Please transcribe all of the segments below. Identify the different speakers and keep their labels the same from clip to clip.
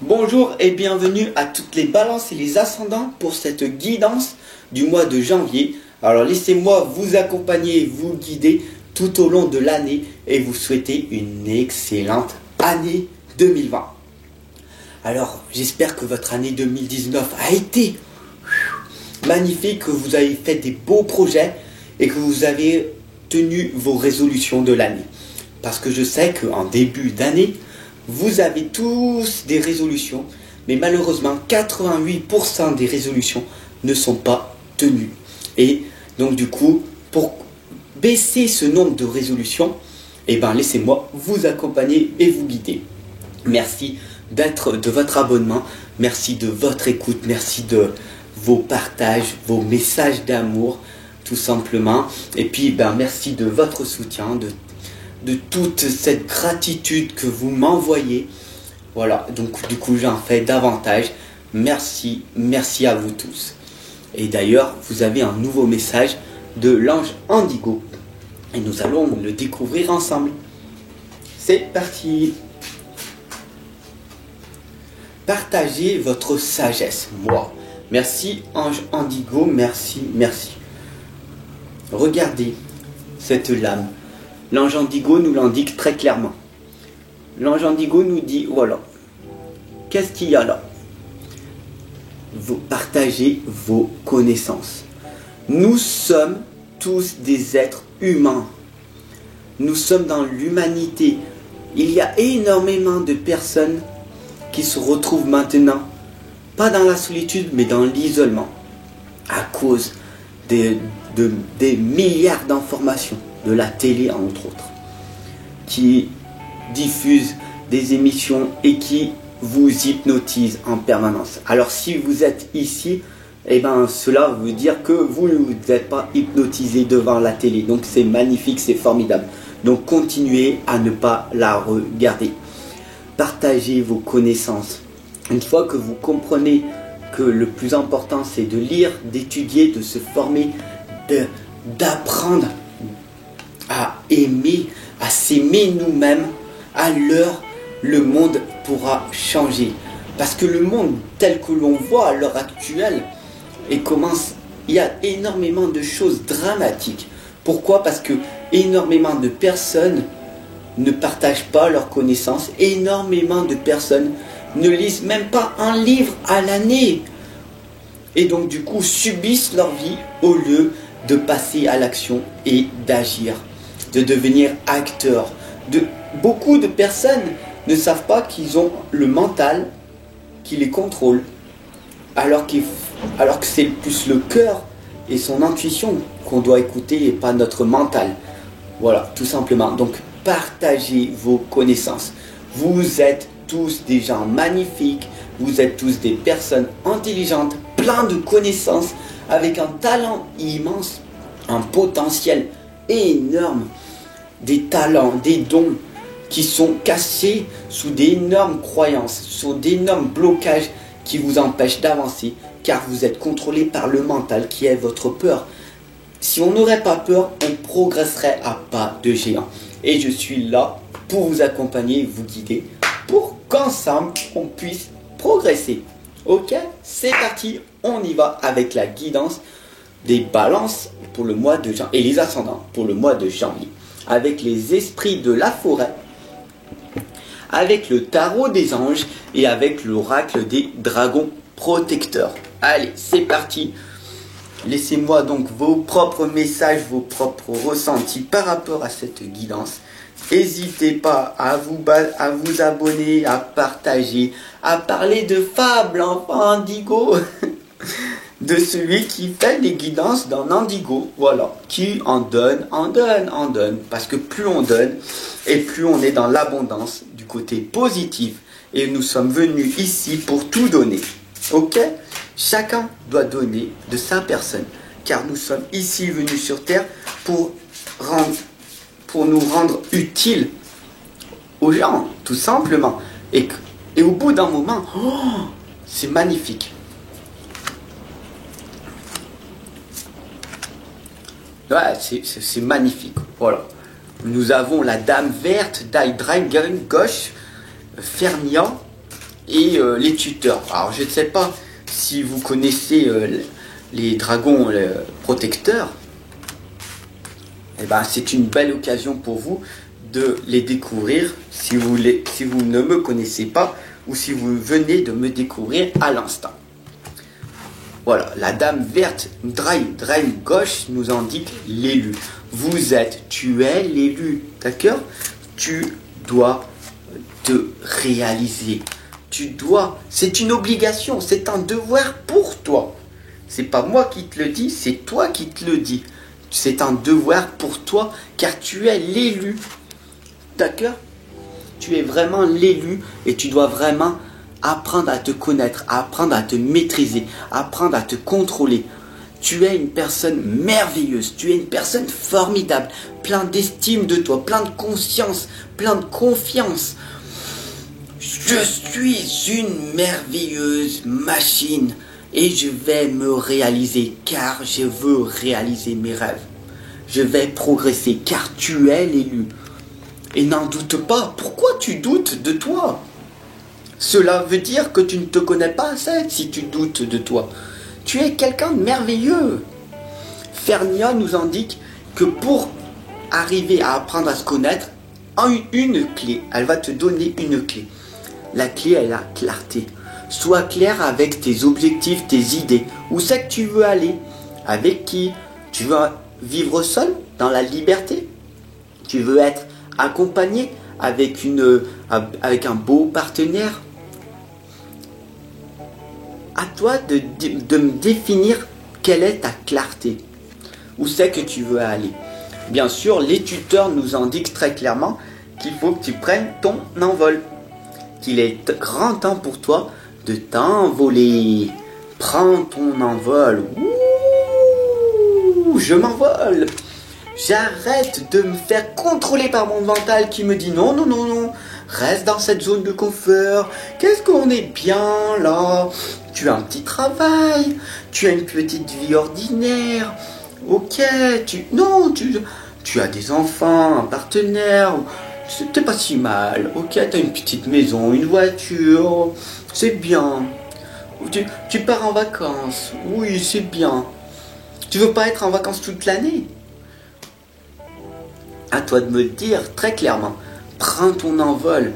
Speaker 1: Bonjour et bienvenue à toutes les balances et les ascendants pour cette guidance du mois de janvier. Alors laissez-moi vous accompagner, vous guider tout au long de l'année et vous souhaiter une excellente année 2020. Alors j'espère que votre année 2019 a été magnifique, que vous avez fait des beaux projets et que vous avez tenu vos résolutions de l'année. Parce que je sais qu'en début d'année, vous avez tous des résolutions, mais malheureusement 88% des résolutions ne sont pas tenues. Et donc du coup, pour baisser ce nombre de résolutions, laissez-moi vous accompagner et vous guider. Merci de votre abonnement, merci de votre écoute, merci de vos partages, vos messages d'amour, tout simplement. Et puis merci de votre soutien, de toute cette gratitude que vous m'envoyez. Voilà, donc du coup j'en fais davantage. Merci à vous tous. Et d'ailleurs, vous avez un nouveau message de l'ange Indigo. Et nous allons le découvrir ensemble. C'est parti. Partagez votre sagesse. Moi. Merci ange Indigo, merci. Regardez cette lame. L'ange Indigo nous l'indique très clairement. L'ange Indigo nous dit, voilà, qu'est-ce qu'il y a là? Vous partagez vos connaissances. Nous sommes tous des êtres humains. Nous sommes dans l'humanité. Il y a énormément de personnes qui se retrouvent maintenant, pas dans la solitude, mais dans l'isolement, à cause des milliards d'informations de la télé entre autres, qui diffusent des émissions et qui vous hypnotisent en permanence. Alors si vous êtes ici, cela veut dire que vous n'êtes pas hypnotisé devant la télé. Donc c'est magnifique, c'est formidable. Donc continuez à ne pas la regarder. Partagez vos connaissances. Une fois que vous comprenez que le plus important c'est de lire, d'étudier, de se former, d'apprendre à aimer, à s'aimer nous-mêmes, alors le monde pourra changer. Parce que le monde tel que l'on voit à l'heure actuelle, il y a énormément de choses dramatiques. Pourquoi? Parce que énormément de personnes ne partagent pas leurs connaissances, énormément de personnes ne lisent même pas un livre à l'année. Et donc du coup subissent leur vie au lieu de passer à l'action et d'agir, de devenir acteurs. Beaucoup de personnes ne savent pas qu'ils ont le mental qui les contrôle, alors que c'est plus le cœur et son intuition qu'on doit écouter et pas notre mental. Voilà, tout simplement. Donc partagez vos connaissances. Vous êtes tous des gens magnifiques, vous êtes tous des personnes intelligentes, plein de connaissances, avec un talent immense, un potentiel énorme, des talents, des dons qui sont cachés sous d'énormes croyances, sous d'énormes blocages qui vous empêchent d'avancer, car vous êtes contrôlé par le mental qui est votre peur. Si on n'aurait pas peur, on progresserait à pas de géant. Et je suis là pour vous accompagner, vous guider, pour qu'ensemble on puisse progresser. Ok, c'est parti, on y va avec la guidance des balances pour le mois de janvier et les ascendants pour le mois de janvier, avec les esprits de la forêt, avec le tarot des anges et avec l'oracle des dragons protecteurs. Allez, c'est parti. Laissez-moi donc vos propres messages, vos propres ressentis par rapport à cette guidance. N'hésitez pas à vous abonner, à partager, à parler de fables, enfin Indigo, de celui qui fait les guidances dans Indigo, voilà, qui en donne, parce que plus on donne, et plus on est dans l'abondance, du côté positif, et nous sommes venus ici pour tout donner, ok? Chacun doit donner de sa personne, car nous sommes ici venus sur Terre pour nous rendre utiles aux gens, tout simplement. Et au bout d'un moment, c'est magnifique. Ouais, c'est magnifique. Voilà. Nous avons la dame verte, Dragon gauche, Fernian, et les tuteurs. Alors je ne sais pas si vous connaissez les dragons protecteurs. Eh ben, c'est une belle occasion pour vous de les découvrir si vous ne me connaissez pas ou si vous venez de me découvrir à l'instant. Voilà, la dame verte, drain gauche nous indique l'élu. Tu es l'élu, d'accord? Tu dois te réaliser. C'est une obligation, c'est un devoir pour toi. C'est pas moi qui te le dis, c'est toi qui te le dis. C'est un devoir pour toi car tu es l'élu. D'accord? Tu es vraiment l'élu et tu dois vraiment apprendre à te connaître, apprendre à te maîtriser, apprendre à te contrôler. Tu es une personne merveilleuse, tu es une personne formidable, plein d'estime de toi, plein de conscience, plein de confiance. Je suis une merveilleuse machine et je vais me réaliser car je veux réaliser mes rêves. Je vais progresser car tu es l'élu. Et n'en doute pas. Pourquoi tu doutes de toi? Cela veut dire que tu ne te connais pas assez si tu doutes de toi. Tu es quelqu'un de merveilleux. Fernia nous indique que pour arriver à apprendre à se connaître, une clé, elle va te donner une clé. La clé est la clarté. Sois clair avec tes objectifs, tes idées. Où c'est que tu veux aller? Avec qui? Tu veux vivre seul, dans la liberté? Tu veux être accompagné avec un beau partenaire? À toi de me définir quelle est ta clarté. Où c'est que tu veux aller? Bien sûr, les tuteurs nous indiquent très clairement qu'il faut que tu prennes ton envol. Qu'il est grand temps pour toi de t'envoler. Prends ton envol. Ouh, je m'envole. J'arrête de me faire contrôler par mon mental qui me dit non, non, non, non. Reste dans cette zone de confort. Qu'est-ce qu'on est bien là? Tu as un petit travail. Tu as une petite vie ordinaire. Ok, tu as des enfants, un partenaire. C'était pas si mal. Ok, tu as une petite maison, une voiture. C'est bien. Tu pars en vacances. Oui, c'est bien. Tu veux pas être en vacances toute l'année? À toi de me dire très clairement. Prends ton envol.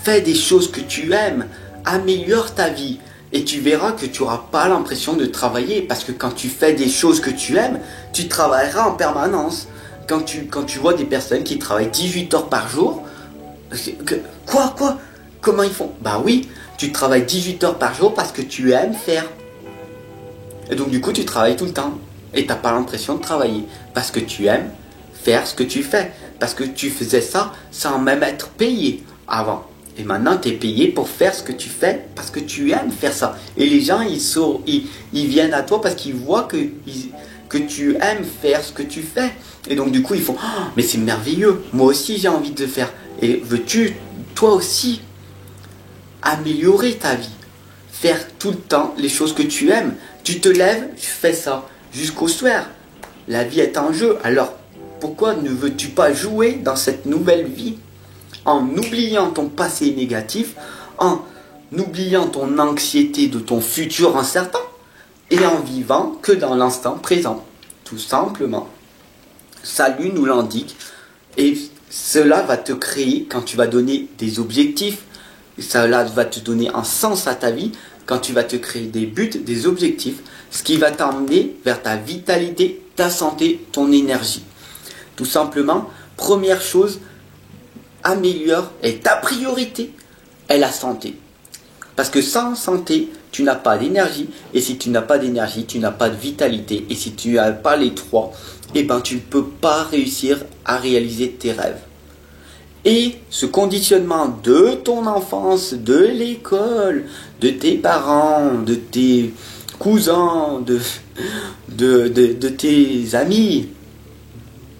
Speaker 1: Fais des choses que tu aimes. Améliore ta vie. Et tu verras que tu n'auras pas l'impression de travailler. Parce que quand tu fais des choses que tu aimes, tu travailleras en permanence. Quand tu vois des personnes qui travaillent 18 heures par jour, quoi? Comment ils font? Bah oui, tu travailles 18 heures par jour parce que tu aimes faire. Et donc du coup, tu travailles tout le temps. Et tu n'as pas l'impression de travailler. Parce que tu aimes faire ce que tu fais. Parce que tu faisais ça sans même être payé avant. Et maintenant, tu es payé pour faire ce que tu fais parce que tu aimes faire ça. Et les gens, ils viennent à toi parce qu'ils voient que tu aimes faire ce que tu fais. Et donc, du coup, ils font « Oh, mais c'est merveilleux, moi aussi j'ai envie de le faire. » Et veux-tu, toi aussi, améliorer ta vie? Faire tout le temps les choses que tu aimes. Tu te lèves, tu fais ça jusqu'au soir. La vie est en jeu. Alors, pourquoi ne veux-tu pas jouer dans cette nouvelle vie en oubliant ton passé négatif, en oubliant ton anxiété de ton futur incertain et en vivant que dans l'instant présent, tout simplement. Salut nous l'indique et cela va te créer quand tu vas donner des objectifs, cela va te donner un sens à ta vie quand tu vas te créer des buts, des objectifs, ce qui va t'emmener vers ta vitalité, ta santé, ton énergie. Tout simplement, première chose, améliore et ta priorité est la santé. Parce que sans santé, tu n'as pas d'énergie. Et si tu n'as pas d'énergie, tu n'as pas de vitalité. Et si tu n'as pas les trois, eh ben, tu ne peux pas réussir à réaliser tes rêves. Et ce conditionnement de ton enfance, de l'école, de tes parents, de tes cousins, de tes amis,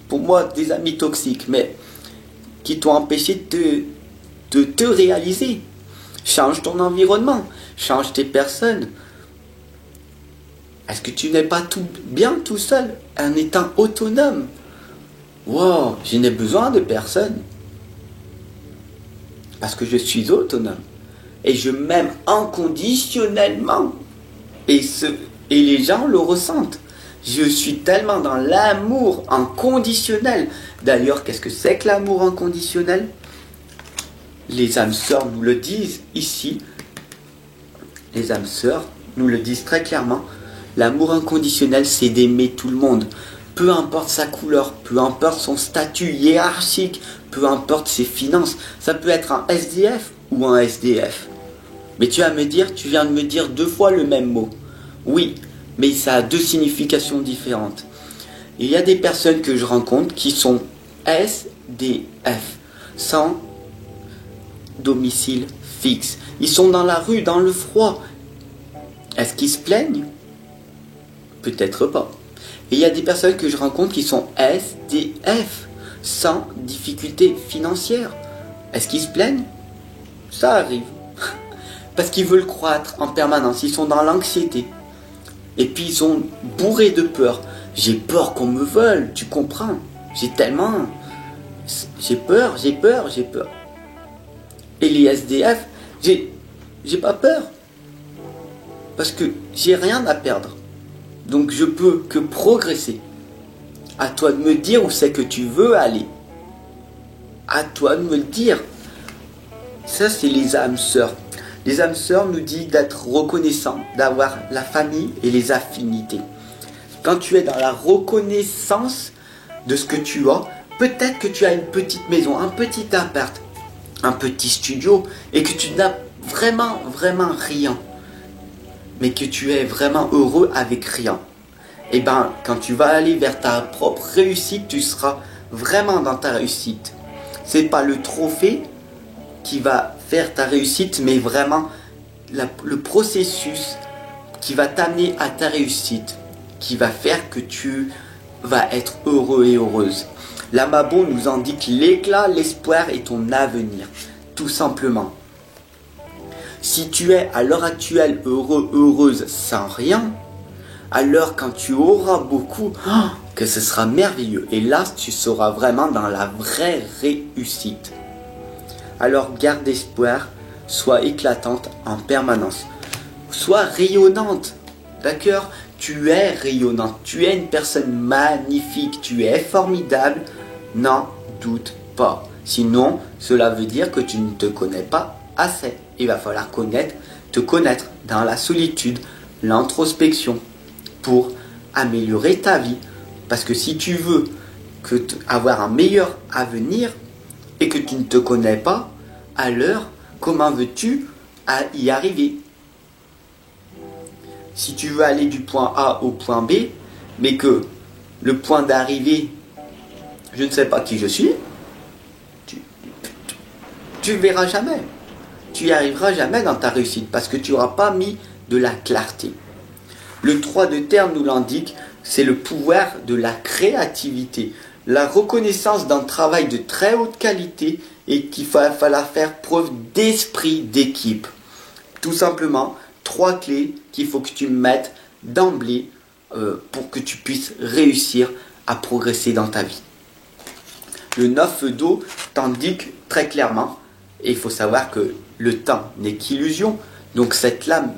Speaker 1: pour moi des amis toxiques, mais qui t'ont empêché de te réaliser. Change ton environnement, change tes personnes. Est-ce que tu n'es pas bien tout seul, en étant autonome? Wow, je n'ai besoin de personne. Parce que je suis autonome. et je m'aime inconditionnellement. Et les gens le ressentent. Je suis tellement dans l'amour inconditionnel. D'ailleurs, qu'est-ce que c'est que l'amour inconditionnel? Les âmes sœurs nous le disent ici. Les âmes sœurs nous le disent très clairement. L'amour inconditionnel, c'est d'aimer tout le monde. Peu importe sa couleur, peu importe son statut hiérarchique, peu importe ses finances. Ça peut être un SDF ou un SDF. Mais tu viens de me dire 2 fois le même mot. Oui, mais ça a 2 significations différentes. Il y a des personnes que je rencontre qui sont SDF, sans domicile fixe. Ils sont dans la rue, dans le froid. Est-ce qu'ils se plaignent? Peut-être pas. Et il y a des personnes que je rencontre qui sont SDF, sans difficulté financière. Est-ce qu'ils se plaignent? Ça arrive. Parce qu'ils veulent croître en permanence. Ils sont dans l'anxiété. Et puis ils sont bourrés de peur. J'ai peur qu'on me vole, tu comprends? J'ai peur. Et les SDF, j'ai pas peur. Parce que j'ai rien à perdre. Donc je peux que progresser. À toi de me dire où c'est que tu veux aller. À toi de me le dire. Ça, c'est les âmes sœurs. Les âmes sœurs nous disent d'être reconnaissants, d'avoir la famille et les affinités. Quand tu es dans la reconnaissance de ce que tu as, peut-être que tu as une petite maison, un petit appart, un petit studio, et que tu n'as vraiment rien. Mais que tu es vraiment heureux avec rien. Et bien, quand tu vas aller vers ta propre réussite, tu seras vraiment dans ta réussite. C'est pas le trophée qui va faire ta réussite, mais vraiment le processus qui va t'amener à ta réussite, qui va faire que tu vas être heureux et heureuse. L'Amabo nous indique l'éclat, l'espoir et ton avenir, tout simplement. Si tu es à l'heure actuelle heureux, heureuse sans rien, alors quand tu auras beaucoup, que ce sera merveilleux. Et là, tu seras vraiment dans la vraie réussite. Alors garde espoir, sois éclatante en permanence. Sois rayonnante, d'accord? Tu es rayonnante, tu es une personne magnifique, tu es formidable, n'en doute pas. Sinon, cela veut dire que tu ne te connais pas assez. Il va falloir te connaître dans la solitude, l'introspection, pour améliorer ta vie. Parce que si tu veux avoir un meilleur avenir et que tu ne te connais pas, alors comment veux-tu y arriver? Si tu veux aller du point A au point B, mais que le point d'arrivée, je ne sais pas qui je suis, tu verras jamais. Tu n'y arriveras jamais dans ta réussite parce que tu n'auras pas mis de la clarté. Le 3 de terre nous l'indique, c'est le pouvoir de la créativité, la reconnaissance d'un travail de très haute qualité et qu'il va falloir faire preuve d'esprit d'équipe. Tout simplement, 3 clés qu'il faut que tu mettes d'emblée pour que tu puisses réussir à progresser dans ta vie. Le 9 d'eau t'indique très clairement, et il faut savoir que le temps n'est qu'illusion, donc cette lame,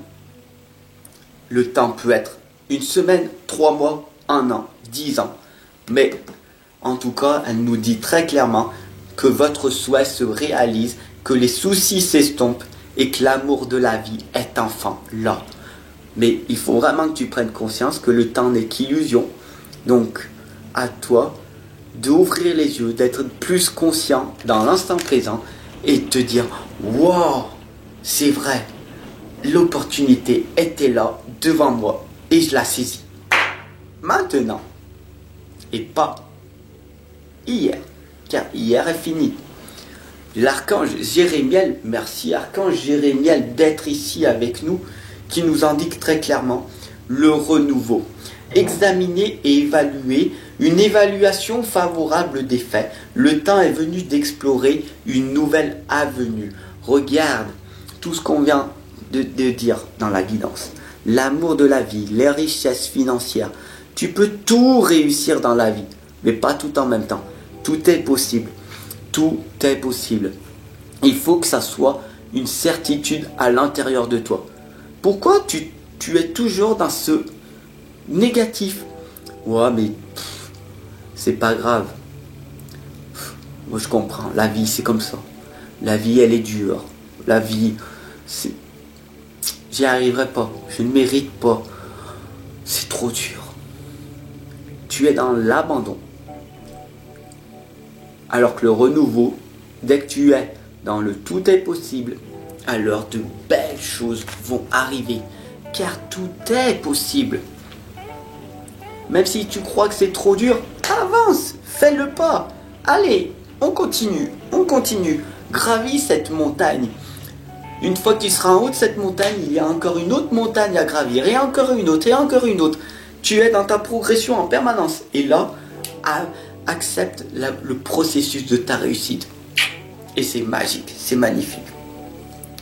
Speaker 1: le temps peut être 1 semaine, 3 mois, 1 an, 10 ans. Mais en tout cas, elle nous dit très clairement que votre souhait se réalise, que les soucis s'estompent et que l'amour de la vie est enfin là. Mais il faut vraiment que tu prennes conscience que le temps n'est qu'illusion. Donc, à toi d'ouvrir les yeux, d'être plus conscient dans l'instant présent et de te dire « Wow, c'est vrai, l'opportunité était là devant moi et je la saisis. Maintenant, et pas hier, car hier est fini. » L'archange Jérémiel, merci archange Jérémiel d'être ici avec nous, qui nous indique très clairement le renouveau. Examiner et évaluer, une évaluation favorable des faits. Le temps est venu d'explorer une nouvelle avenue. Regarde tout ce qu'on vient de dire dans la guidance. L'amour de la vie, les richesses financières. Tu peux tout réussir dans la vie, mais pas tout en même temps. Tout est possible. Tout est possible. Il faut que ça soit une certitude à l'intérieur de toi. Pourquoi tu es toujours dans ce négatif? Ouais, mais c'est pas grave. Moi, je comprends. La vie, c'est comme ça. La vie, elle est dure. La vie, c'est... J'y arriverai pas. Je ne mérite pas. C'est trop dur. Tu es dans l'abandon. Alors que le renouveau, dès que tu es dans le tout est possible, alors de belles choses vont arriver. Car tout est possible. Même si tu crois que c'est trop dur, avance, fais le pas. Allez, on continue. Gravis cette montagne. Une fois que tu seras en haut de cette montagne, il y a encore une autre montagne à gravir, et encore une autre, et encore une autre. Tu es dans ta progression en permanence. Et là, accepte le processus de ta réussite. Et c'est magique, c'est magnifique.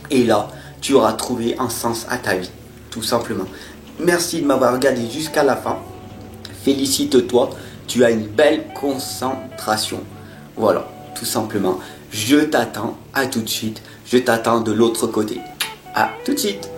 Speaker 1: Et là, tu auras trouvé un sens à ta vie, tout simplement. Merci de m'avoir regardé jusqu'à la fin. Félicite-toi, tu as une belle concentration. Voilà, tout simplement. Je t'attends, à tout de suite. Je t'attends de l'autre côté. À tout de suite.